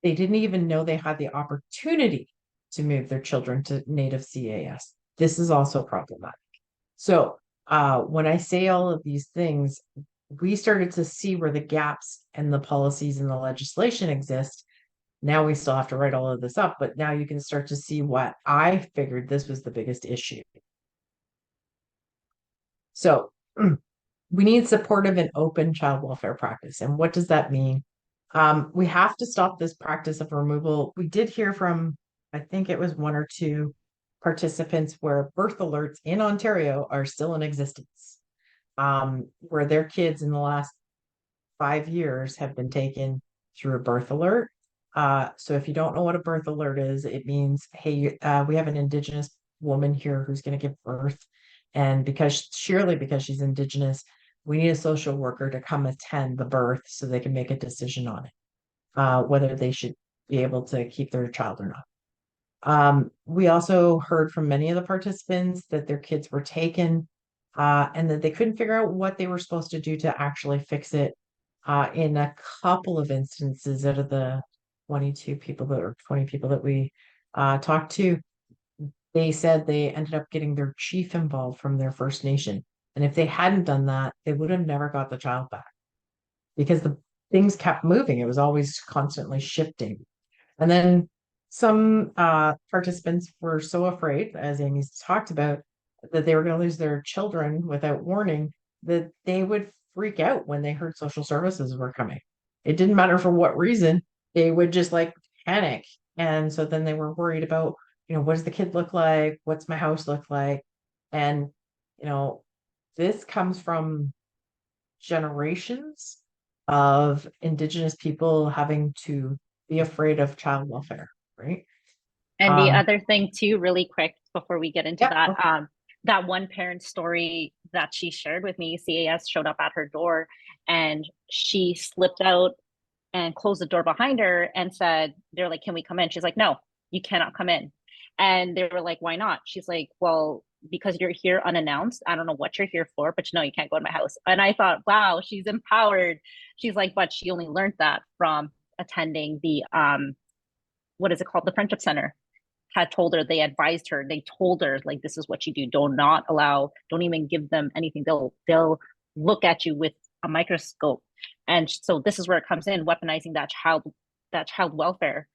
They didn't even know they had the opportunity to move their children to Native CAS. This is also problematic. So when I say all of these things, we started to see where the gaps and the policies and the legislation exist. Now we still have to write all of this up, but now you can start to see what I figured this was the biggest issue. So we need supportive and open child welfare practice. And what does that mean? We have to stop this practice of removal. We did hear from, I think it was one or two participants where birth alerts in Ontario are still in existence, where their kids in the last 5 years have been taken through a birth alert. So if you don't know what a birth alert is, it means, hey, we have an Indigenous woman here who's going to give birth. And because she's Indigenous, we need a social worker to come attend the birth so they can make a decision on it, whether they should be able to keep their child or not. We also heard from many of the participants that their kids were taken, and that they couldn't figure out what they were supposed to do to actually fix it. In a couple of instances out of the 22 people that or 20 people that we talked to, they said they ended up getting their chief involved from their First Nation. And if they hadn't done that, they would have never got the child back because the things kept moving. It was always constantly shifting. And then some participants were so afraid, as Amy's talked about, that they were going to lose their children without warning, that they would freak out when they heard social services were coming. It didn't matter for what reason, they would just like panic. And so then they were worried about, what does the kid look like? What's my house look like? And, this comes from generations of Indigenous people having to be afraid of child welfare, right? And the other thing too, really quick before we get into yeah, that, that one parent story that she shared with me, CAS showed up at her door and she slipped out and closed the door behind her and said, they're like, can we come in? She's like, no, you cannot come in. And they were like, why not? She's like, well, because you're here unannounced. I don't know what you're here for, but no, you can't go to my house. And I thought, wow, she's empowered. She's like, but she only learned that from attending the, what is it called? The Friendship Center had told her, they advised her, they told her, like, this is what you do. Don't even give them anything. They'll look at you with a microscope. And so this is where it comes in, weaponizing that child welfare.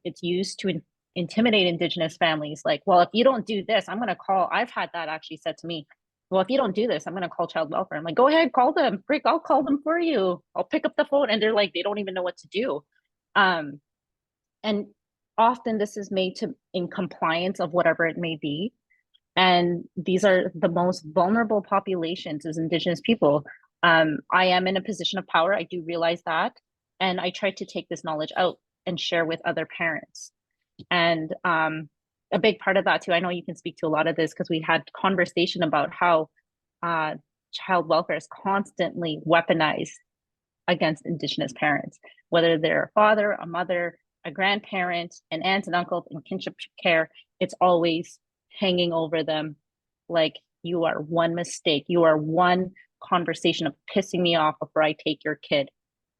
It's used to intimidate Indigenous families. Like, well, if you don't do this, I'm going to call. I've had that actually said to me. Well, if you don't do this, I'm going to call child welfare. I'm like, go ahead, call them. Frick, I'll call them for you. I'll pick up the phone. And they're like, they don't even know what to do. And often this is made to in compliance of whatever it may be. And these are the most vulnerable populations as Indigenous people. I am in a position of power. I do realize that. And I try to take this knowledge out and share with other parents. And a big part of that too, I know you can speak to a lot of this because we had conversation about how child welfare is constantly weaponized against Indigenous parents, whether they're a father, a mother, a grandparent, an aunt and uncle in kinship care. It's always hanging over them like, you are one mistake, you are one conversation of pissing me off before I take your kid.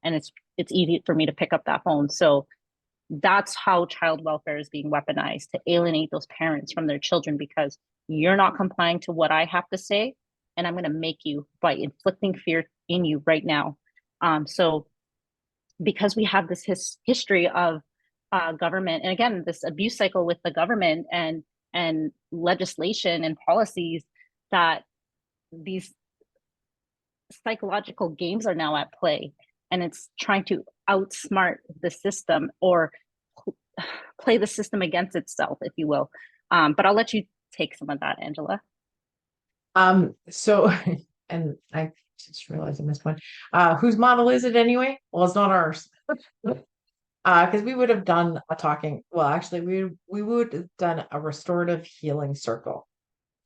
And it's easy for me to pick up that phone. So that's how child welfare is being weaponized, to alienate those parents from their children because you're not complying to what I have to say, and I'm going to make you by inflicting fear in you right now. So because we have this history of government, and again, this abuse cycle with the government and legislation and policies, that these psychological games are now at play, and it's trying to outsmart the system or play the system against itself, if you will. But I'll let you take some of that, Angela. So, and I just realized I missed one. Whose model is it anyway? Well, it's not ours. Because we would have done a talking, well, actually, we would have done a restorative healing circle,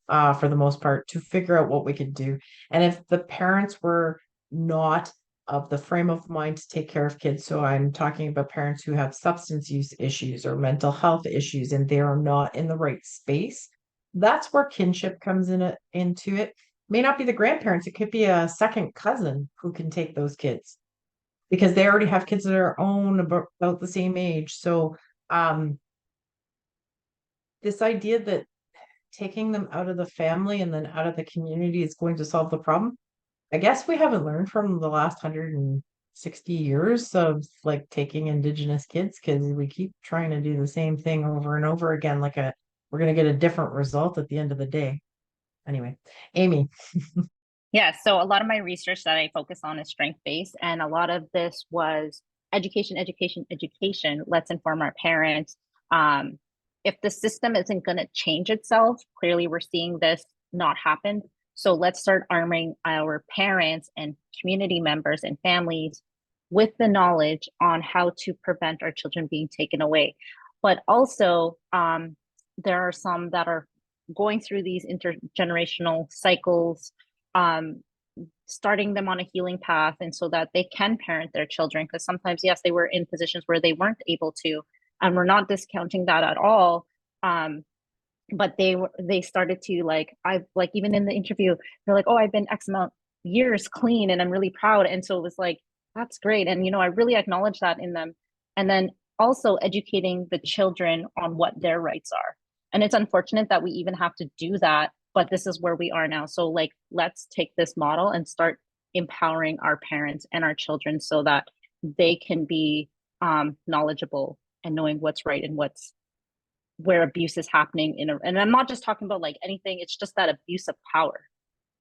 for the most part, to figure out what we could do. And if the parents were not of the frame of mind to take care of kids, so I'm talking about parents who have substance use issues or mental health issues, and they are not in the right space, that's where kinship comes into it. May not be the grandparents, it could be a second cousin who can take those kids because they already have kids of their own about the same age. So this idea that taking them out of the family and then out of the community is going to solve the problem, I guess we haven't learned from the last 160 years of like taking Indigenous kids, because we keep trying to do the same thing over and over again. We're going to get a different result at the end of the day. Anyway, Amy. Yeah, so a lot of my research that I focus on is strength-based, and a lot of this was education. Let's inform our parents. If the system isn't going to change itself, clearly we're seeing this not happen. So let's start arming our parents and community members and families with the knowledge on how to prevent our children being taken away. But also, there are some that are going through these intergenerational cycles. starting them on a healing path, and so that they can parent their children, because sometimes, yes, they were in positions where they weren't able to, and we're not discounting that at all. But they started to, like, I've, like, even in the interview, they're like, oh, I've been X amount years clean and I'm really proud. And so it was like, that's great. And, you know, I really acknowledge that in them. And then also educating the children on what their rights are. And it's unfortunate that we even have to do that, but this is where we are now. So, like, let's take this model and start empowering our parents and our children so that they can be knowledgeable and knowing what's right and where abuse is happening and I'm not just talking about like anything, it's just that abuse of power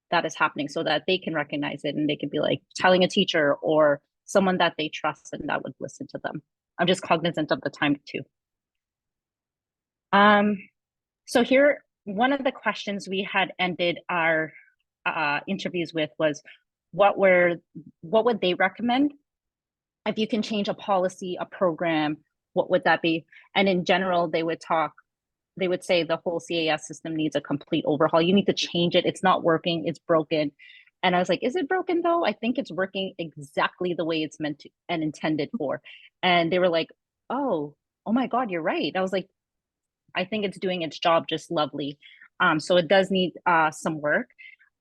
that is happening, so that they can recognize it and they can be like telling a teacher or someone that they trust and that would listen to them. I'm just cognizant of the time too. So here, one of the questions we had ended our interviews with was, what would they recommend if you can change a policy, a program, what would that be? And in general, they would say the whole CAS system needs a complete overhaul. You need to change it. It's not working. It's broken. And I was like, is it broken though? I think it's working exactly the way it's meant to and intended for. And they were like, oh my God, you're right. I was like, I think it's doing its job just lovely. So it does need some work.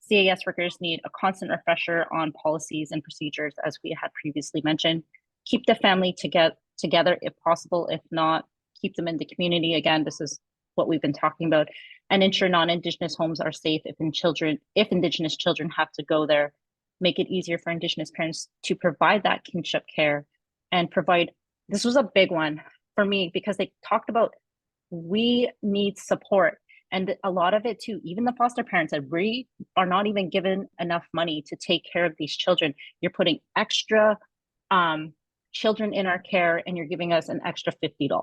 CAS workers need a constant refresher on policies and procedures, as we had previously mentioned. Keep the family together if possible. If not, keep them in the community. Again, this is what we've been talking about. And ensure non-Indigenous homes are safe if Indigenous children have to go there. Make it easier for Indigenous parents to provide that kinship care and provide. This was a big one for me because they talked about we need support. And a lot of it too, even the foster parents said, we are not even given enough money to take care of these children. You're putting extra children in our care and you're giving us an extra $50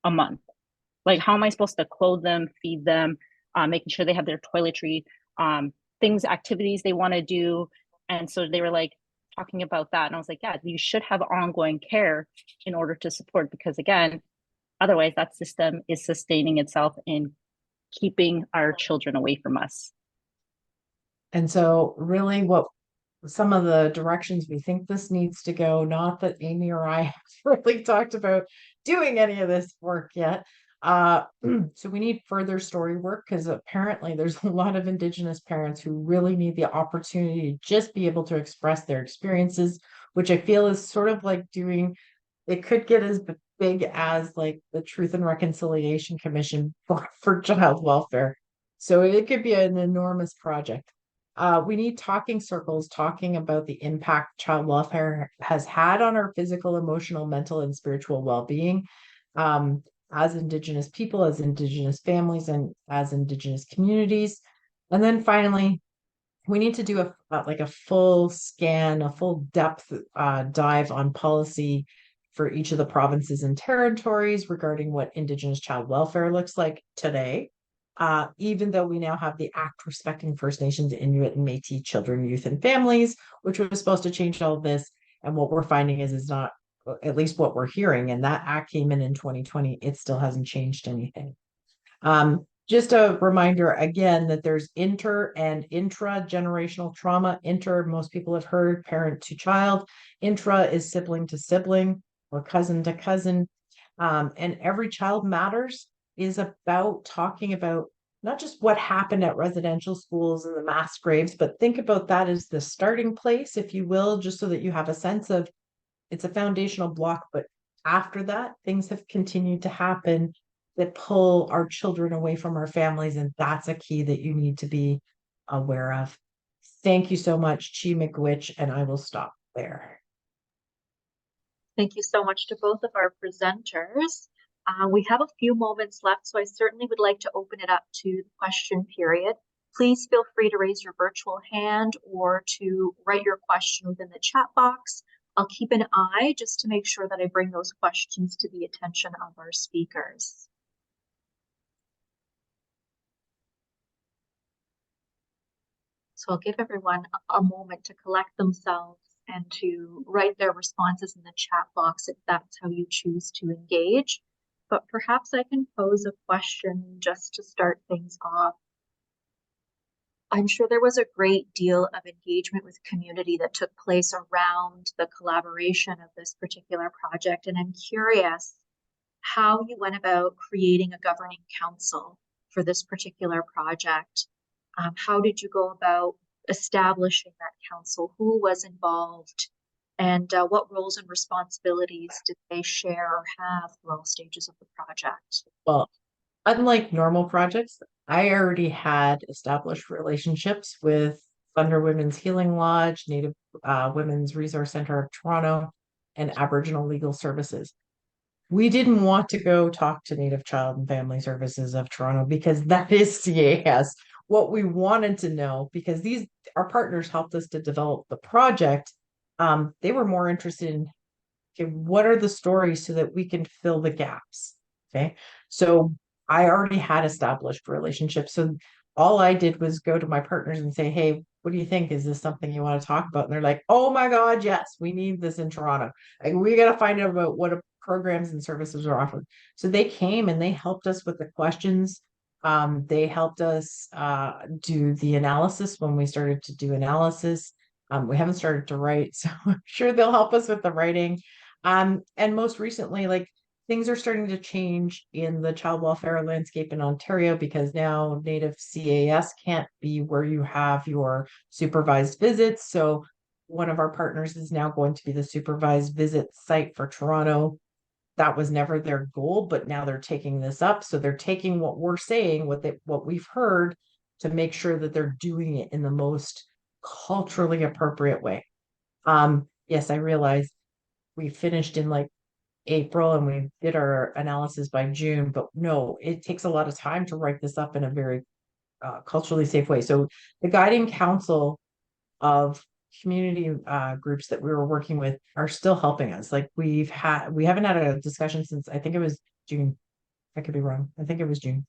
a month. Like, how am I supposed to clothe them, feed them, making sure they have their toiletry, activities they want to do. And so they were like talking about that. And I was like, yeah, you should have ongoing care in order to support, because again, otherwise that system is sustaining itself in keeping our children away from us. And so really what some of the directions we think this needs to go, not that Amy or I have really talked about doing any of this work yet. So we need further story work, because apparently there's a lot of Indigenous parents who really need the opportunity to just be able to express their experiences, which I feel is sort of like it could get as big as like the Truth and Reconciliation Commission for child welfare. So it could be an enormous project. We need talking circles talking about the impact child welfare has had on our physical, emotional, mental, and spiritual well-being as Indigenous people, as Indigenous families, and as Indigenous communities. And then finally, we need to do a full scan, a full depth dive on policy for each of the provinces and territories regarding what Indigenous child welfare looks like today. Even though we now have the Act Respecting First Nations, Inuit, and Métis Children, Youth, and Families, which was supposed to change all of this. And what we're finding is not, at least what we're hearing, and that act came in 2020, it still hasn't changed anything. Just a reminder again that there's inter and intra-generational trauma. Inter, most people have heard, parent to child. Intra is sibling to sibling or cousin to cousin. And Every Child Matters is about talking about not just what happened at residential schools and the mass graves, but think about that as the starting place, if you will, just so that you have a sense of it's a foundational block. But after that, things have continued to happen that pull our children away from our families. And that's a key that you need to be aware of. Thank you so much, Chi McGwitch, and I will stop there. Thank you so much to both of our presenters. We have a few moments left, so I certainly would like to open it up to the question period. Please feel free to raise your virtual hand or to write your question within the chat box. I'll keep an eye just to make sure that I bring those questions to the attention of our speakers. So I'll give everyone a moment to collect themselves and to write their responses in the chat box if that's how you choose to engage. But perhaps I can pose a question just to start things off. I'm sure there was a great deal of engagement with community that took place around the collaboration of this particular project. And I'm curious how you went about creating a governing council for this particular project. How did you go about establishing that council? Who was involved? And what roles and responsibilities did they share or have through all stages of the project? Well, unlike normal projects, I already had established relationships with Thunder Women's Healing Lodge, Native Women's Resource Center of Toronto, and Aboriginal Legal Services. We didn't want to go talk to Native Child and Family Services of Toronto because that is CAS. What we wanted to know, because our partners helped us to develop the project, they were more interested in, okay, what are the stories so that we can fill the gaps? Okay. So I already had established relationships. So all I did was go to my partners and say, hey, what do you think? Is this something you want to talk about? And they're like, oh my God, yes, we need this in Toronto. Like, we got to find out about what programs and services are offered. So they came and they helped us with the questions. They helped us do the analysis when we started to do analysis. We haven't started to write, so I'm sure they'll help us with the writing. And most recently, like, things are starting to change in the child welfare landscape in Ontario because now Native CAS can't be where you have your supervised visits. So one of our partners is now going to be the supervised visit site for Toronto. That was never their goal, but now they're taking this up. So they're taking what we're saying, what we've heard, to make sure that they're doing it in the most culturally appropriate way. Yes, I realize we finished in like April and we did our analysis by June, but no, it takes a lot of time to write this up in a very culturally safe way. So the guiding council of community groups that we were working with are still helping us. Like, we haven't had a discussion since, I think it was June. I could be wrong. I think it was June.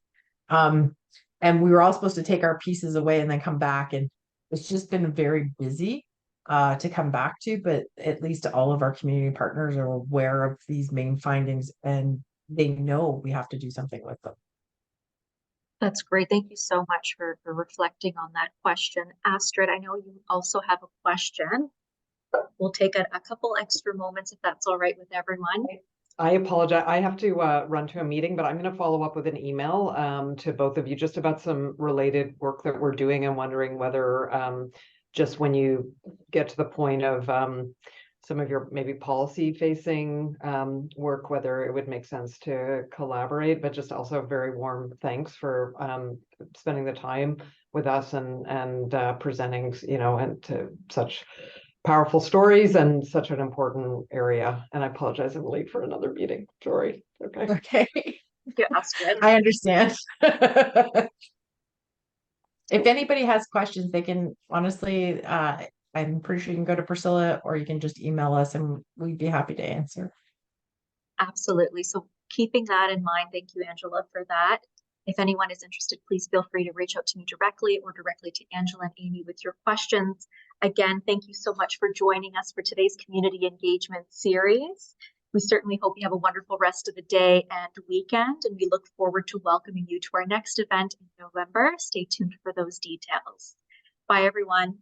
And we were all supposed to take our pieces away and then come back, and it's just been very busy to come back to, but at least all of our community partners are aware of these main findings and they know we have to do something with them. That's great. Thank you so much for reflecting on that question. Astrid, I know you also have a question. We'll take a couple extra moments if that's all right with everyone. I apologize. I have to run to a meeting, but I'm going to follow up with an email to both of you just about some related work that we're doing and wondering whether just when you get to the point of some of your maybe policy facing work, whether it would make sense to collaborate, but just also very warm thanks for spending the time with us and presenting, and to such powerful stories and such an important area. And I apologize, I'm late for another meeting. Sorry. Okay. Okay. Yeah, Astrid. I understand. If anybody has questions, they can honestly, I'm pretty sure you can go to Priscilla or you can just email us and we'd be happy to answer. Absolutely. So keeping that in mind, thank you, Angela, for that. If anyone is interested, please feel free to reach out to me directly or directly to Angela and Amy with your questions. Again, thank you so much for joining us for today's community engagement series. We certainly hope you have a wonderful rest of the day and weekend, and we look forward to welcoming you to our next event in November. Stay tuned for those details. Bye, everyone.